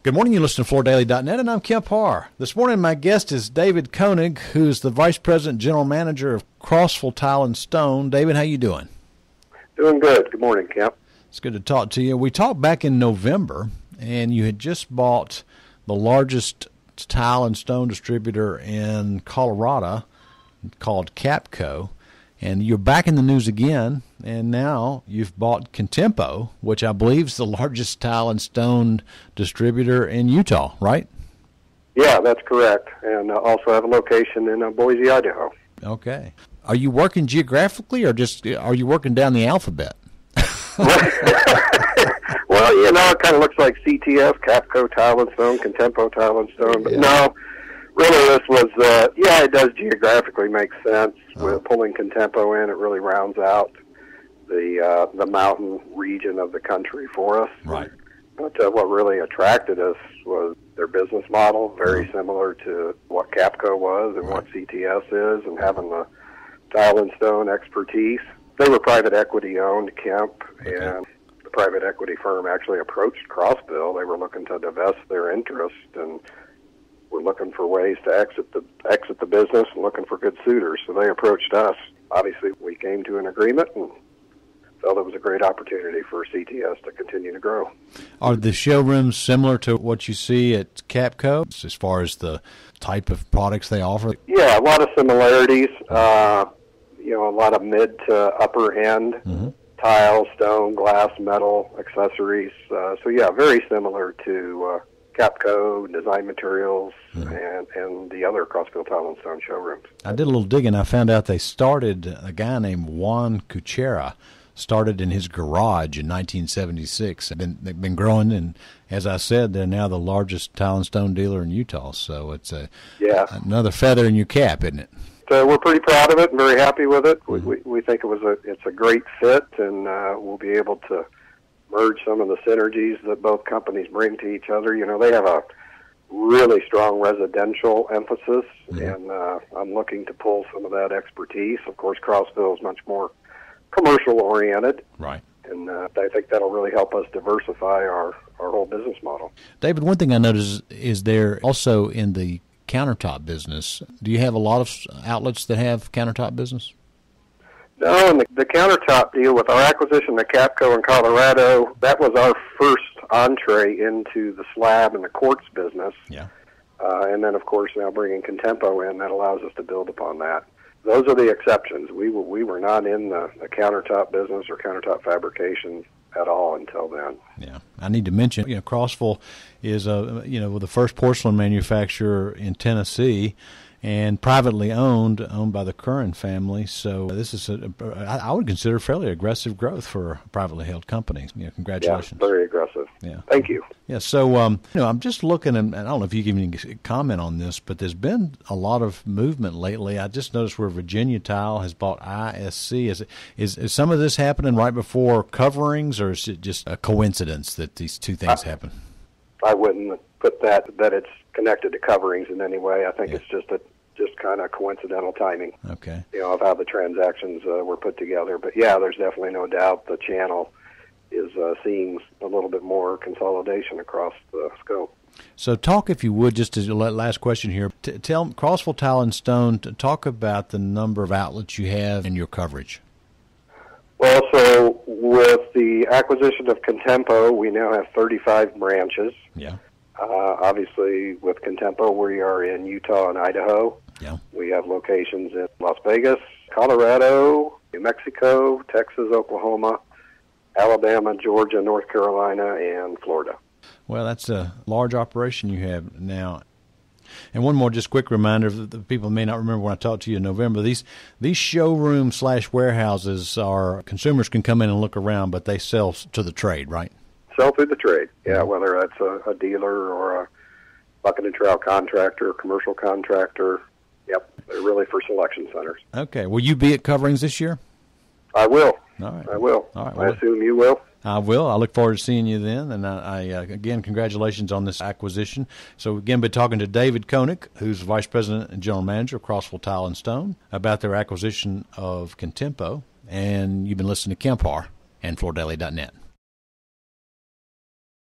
Good morning. You listen to FloorDaily.net, and I'm Kemp Harr. This morning, my guest is David Koenig, who's the Vice President General Manager of Crossville Tile and Stone. David, how you doing? Doing good. Good morning, Kemp. It's good to talk to you. We talked back in November, and you had just bought the largest tile and stone distributor in Colorado called Capco. And you're back in the news again, and now you've bought Contempo, which I believe is the largest tile and stone distributor in Utah, right? Yeah, that's correct. And also have a location in Boise, Idaho. Okay. Are you working geographically, or just are you working down the alphabet? Well, it kind of looks like CTS, Capco Tile and Stone, Contempo Tile and Stone. But no, really this was, it does geographically make sense. With pulling Contempo in, it really rounds out the mountain region of the country for us. Right. But what really attracted us was their business model, very similar to what Capco was and what CTS is, and having the tile and stone expertise. They were private equity owned, Kemp, and the private equity firm actually approached Crossville. They were looking to divest their interest and were looking for ways to exit the business and looking for good suitors. So they approached us. Obviously, we came to an agreement and felt it was a great opportunity for CTS to continue to grow. Are the showrooms similar to what you see at Capco as far as the type of products they offer? Yeah, a lot of similarities. A lot of mid to upper end tile, stone, glass, metal, accessories. Very similar to Capco, Design Materials, and the other Crossville Tile and Stone showrooms. I did a little digging. I found out they started, a guy named Juan Cuchera started in his garage in 1976. They've been growing, and as I said, they're now the largest tile and stone dealer in Utah. So it's another feather in your cap, isn't it? So we're pretty proud of it and very happy with it. We think it's a great fit, and we'll be able to merge some of the synergies that both companies bring to each other. They have a really strong residential emphasis, and I'm looking to pull some of that expertise. Of course, Crossville is much more commercial-oriented, right? And I think that'll really help us diversify our whole business model. David, one thing I noticed is there also in the countertop business. Do you have a lot of outlets that have countertop business? No, and the countertop deal with our acquisition of Capco in Colorado, that was our first entree into the slab and the quartz business. Yeah. And then, of course, now bringing Contempo in, that allows us to build upon that. Those are the exceptions. We were not in the countertop business or countertop fabrication at all until then. Yeah, I need to mention, Crossville is the first porcelain manufacturer in Tennessee, and privately owned by the Curran family. So this is I would consider fairly aggressive growth for a privately held company. Congratulations. Yeah, very aggressive. Yeah. Thank you. Yeah. So I'm just looking, and I don't know if you can even comment on this, but there's been a lot of movement lately. I just noticed where Virginia Tile has bought ISC. Is some of this happening right before coverings, or is it just a coincidence that these two things happen? I wouldn't put that it's connected to coverings in any way. I think it's just kind of coincidental timing. Okay. Of how the transactions were put together. But yeah, there's definitely no doubt the channel is seeing a little bit more consolidation across the scope. So talk, if you would, just as a last question here, tell Crossville Tile and Stone, talk about the number of outlets you have in your coverage. Well, so with the acquisition of Contempo, we now have 35 branches. Yeah. Obviously, with Contempo, we are in Utah and Idaho. Yeah. We have locations in Las Vegas, Colorado, New Mexico, Texas, Oklahoma, Alabama, Georgia, North Carolina, and Florida. Well, that's a large operation you have now. And one more just quick reminder, the people may not remember when I talked to you in November, these showroom/warehouses are, consumers can come in and look around, but they sell to the trade, right? Sell through the trade, yeah, whether that's a dealer or a bucket and trowel contractor, commercial contractor. Yep, they're really for selection centers. Okay, will you be at coverings this year? I will. All right. I will. All right. I assume you will. I will. I look forward to seeing you then. And again, congratulations on this acquisition. So, again, been talking to David Koenig, who's Vice President and General Manager of Crossville Tile and Stone, about their acquisition of Contempo. And you've been listening to Kemp Harr and FloorDaily.net.